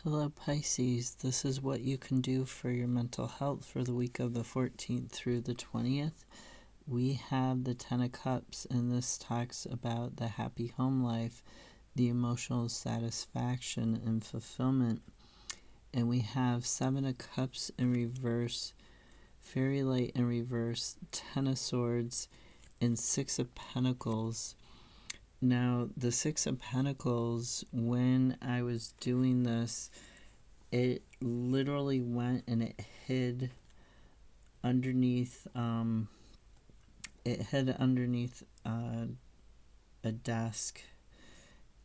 Hello Pisces, this is what you can do for your mental health for the week of the 14th through the 20th. We have the 10 of Cups, and this talks about the happy home life, the emotional satisfaction and fulfillment. And we have 7 of Cups in reverse, Fairy Light in reverse, 10 of Swords, and 6 of Pentacles. Now, the 6 of Pentacles, when I was doing this, it literally went and it hid underneath a desk,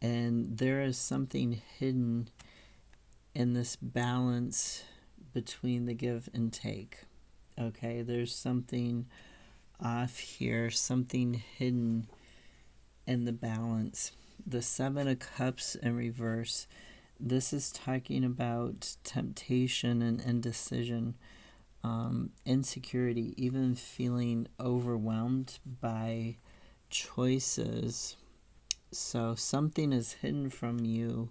and there is something hidden in this balance between the give and take. Okay, there's something off here, something hidden in the balance. The 7 of Cups in reverse, this is talking about temptation and indecision, insecurity, even feeling overwhelmed by choices. So something is hidden from you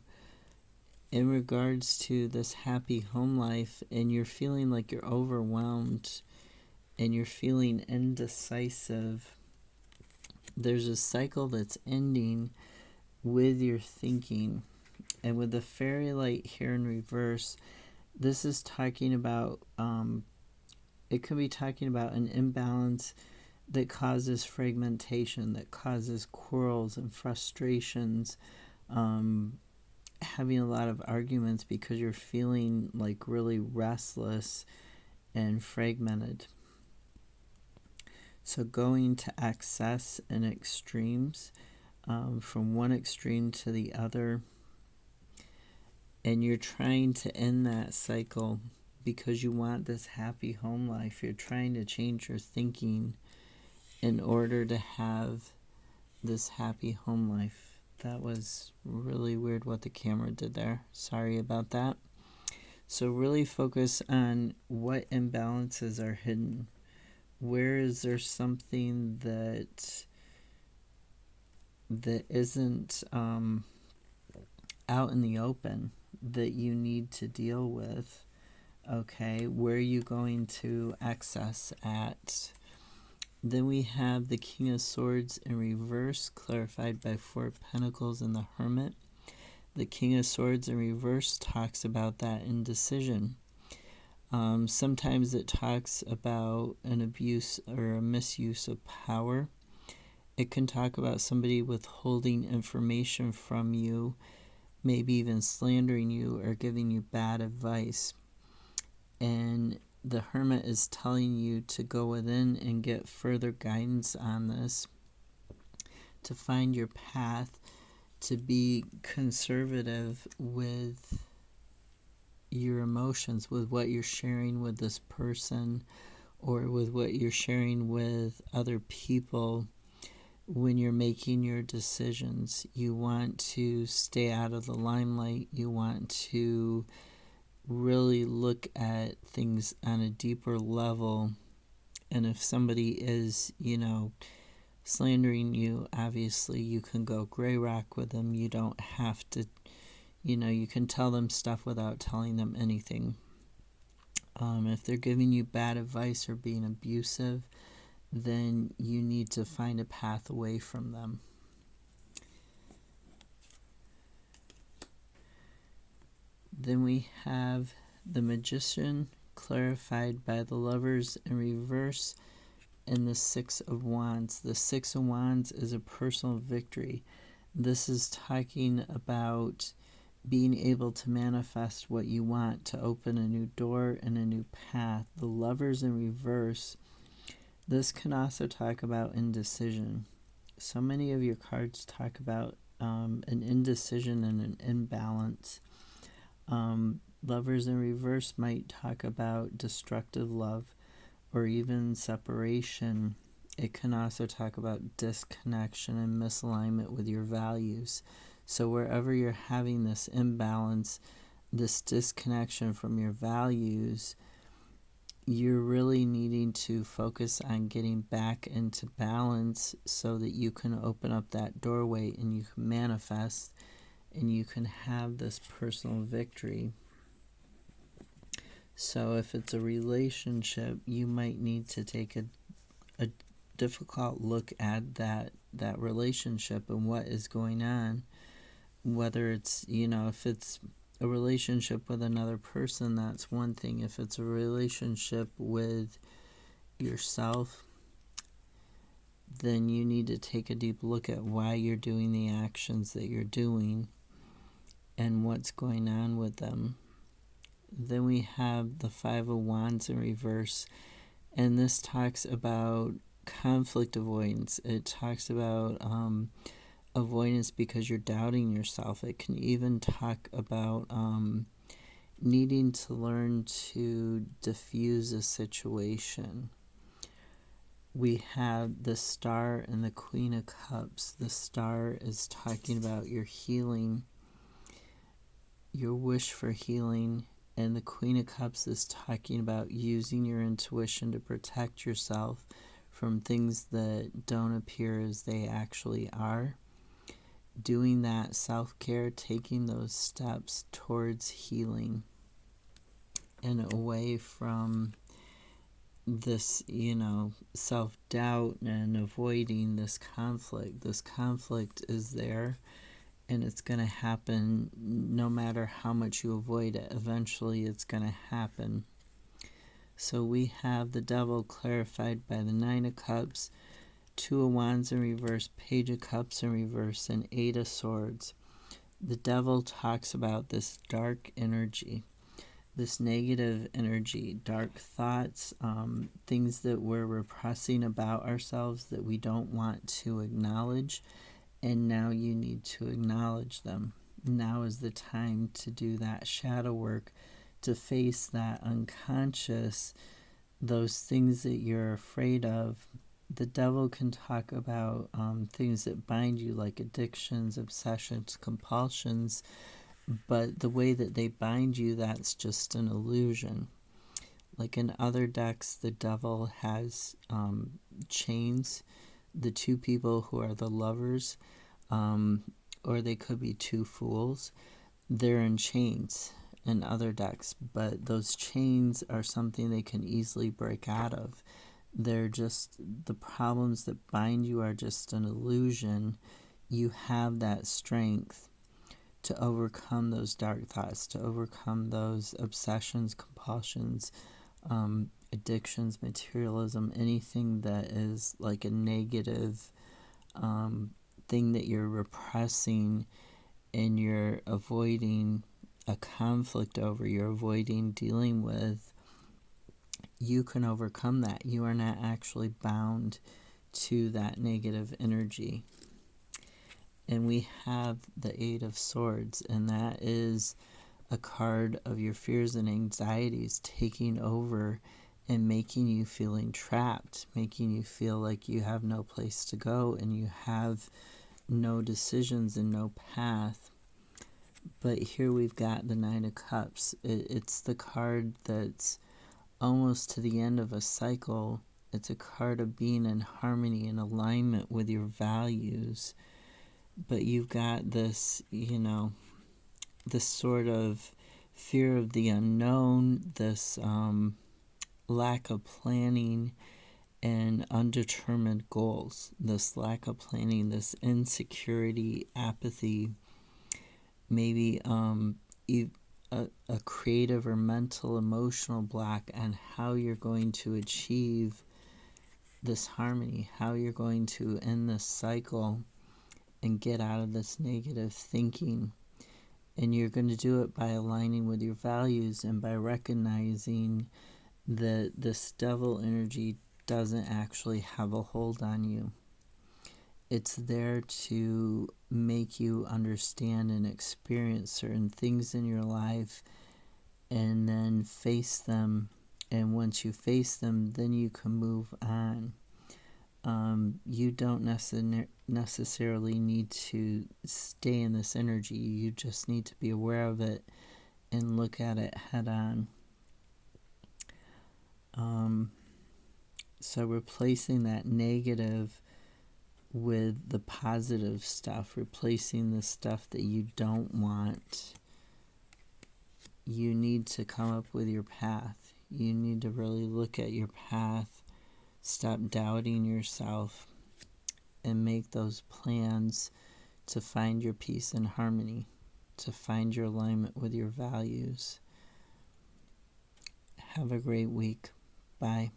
in regards to this happy home life, and you're feeling like you're overwhelmed and you're feeling indecisive. There's a cycle that's ending with your thinking. And with the Fairy Light here in reverse, this is talking about, it could be talking about an imbalance that causes fragmentation, that causes quarrels and frustrations, having a lot of arguments because you're feeling like really restless and fragmented. So going to excess and extremes, from one extreme to the other, and you're trying to end that cycle because you want this happy home life. You're trying to change your thinking in order to have this happy home life. That was really weird what the camera did there. Sorry about that. So really focus on what imbalances are hidden. Where is there something that isn't out in the open that you need to deal with? Okay, where are you going to access at? Then we have the King of Swords in reverse, clarified by 4 Pentacles and the Hermit. The King of Swords in reverse talks about that indecision. Sometimes it talks about an abuse or a misuse of power. It can talk about somebody withholding information from you, maybe even slandering you or giving you bad advice. And the Hermit is telling you to go within and get further guidance on this, to find your path, to be conservative with your emotions, with what you're sharing with this person or with what you're sharing with other people. When you're making your decisions, you want to stay out of the limelight. You want to really look at things on a deeper level. And if somebody is, slandering you, obviously you can go gray rock with them. You don't have to, you can tell them stuff without telling them anything. If they're giving you bad advice or being abusive, then you need to find a path away from them. Then we have the Magician, clarified by the Lovers in reverse, and the 6 of Wands. The 6 of Wands is a personal victory. This is talking about being able to manifest what you want, to open a new door and a new path. The Lovers in reverse, this can also talk about indecision. So many of your cards talk about an indecision and an imbalance. Lovers in reverse might talk about destructive love or even separation. It can also talk about disconnection and misalignment with your values. So wherever you're having this imbalance, this disconnection from your values, you're really needing to focus on getting back into balance so that you can open up that doorway and you can manifest and you can have this personal victory. So if it's a relationship, you might need to take a difficult look at that relationship and what is going on. Whether it's, if it's a relationship with another person, that's one thing. If it's a relationship with yourself, then you need to take a deep look at why you're doing the actions that you're doing and what's going on with them. Then we have the Five of Wands in reverse, and this talks about conflict avoidance. It talks about avoidance because you're doubting yourself. It can even talk about needing to learn to diffuse a situation. We have the Star and the Queen of Cups. The Star is talking about your healing, your wish for healing, and the Queen of Cups is talking about using your intuition to protect yourself from things that don't appear as they actually are. Doing that self-care, taking those steps towards healing and away from this, self-doubt and avoiding this conflict. This conflict is there, and it's going to happen no matter how much you avoid it. Eventually, it's going to happen. So we have the Devil clarified by the Nine of Cups, Two of Wands in reverse, Page of Cups in reverse, and Eight of Swords. The Devil talks about this dark energy, this negative energy, dark thoughts, things that we're repressing about ourselves that we don't want to acknowledge, and now you need to acknowledge them. Now is the time to do that shadow work, to face that unconscious, those things that you're afraid of. The Devil can talk about things that bind you, like addictions, obsessions, compulsions, but the way that they bind you, that's just an illusion. Like in other decks, the Devil has chains. The two people who are the lovers, or they could be two fools, they're in chains in other decks, but those chains are something they can easily break out of. They're just, the problems that bind you are just an illusion. You have that strength to overcome those dark thoughts, to overcome those obsessions, compulsions, addictions, materialism, anything that is like a negative thing that you're repressing and you're avoiding a conflict over, you're avoiding dealing with. You can overcome that. You are not actually bound to that negative energy. And we have the Eight of Swords, and that is a card of your fears and anxieties taking over and making you feeling trapped, making you feel like you have no place to go and you have no decisions and no path. But here we've got the Nine of Cups. It's the card that's almost to the end of a cycle. It's a card of being in harmony and alignment with your values. But you've got this, this sort of fear of the unknown, this lack of planning and undetermined goals, this lack of planning, this insecurity, apathy, maybe a creative or mental, emotional block on how you're going to achieve this harmony, how you're going to end this cycle and get out of this negative thinking. And you're going to do it by aligning with your values and by recognizing that this devil energy doesn't actually have a hold on you. It's there to make you understand and experience certain things in your life and then face them. And once you face them, then you can move on. You don't necessarily need to stay in this energy. You just need to be aware of it and look at it head on. So replacing that negative with the positive stuff, replacing the stuff that you don't want. You need to come up with your path. You need to really look at your path, stop doubting yourself, and make those plans to find your peace and harmony, to find your alignment with your values. Have a great week. Bye.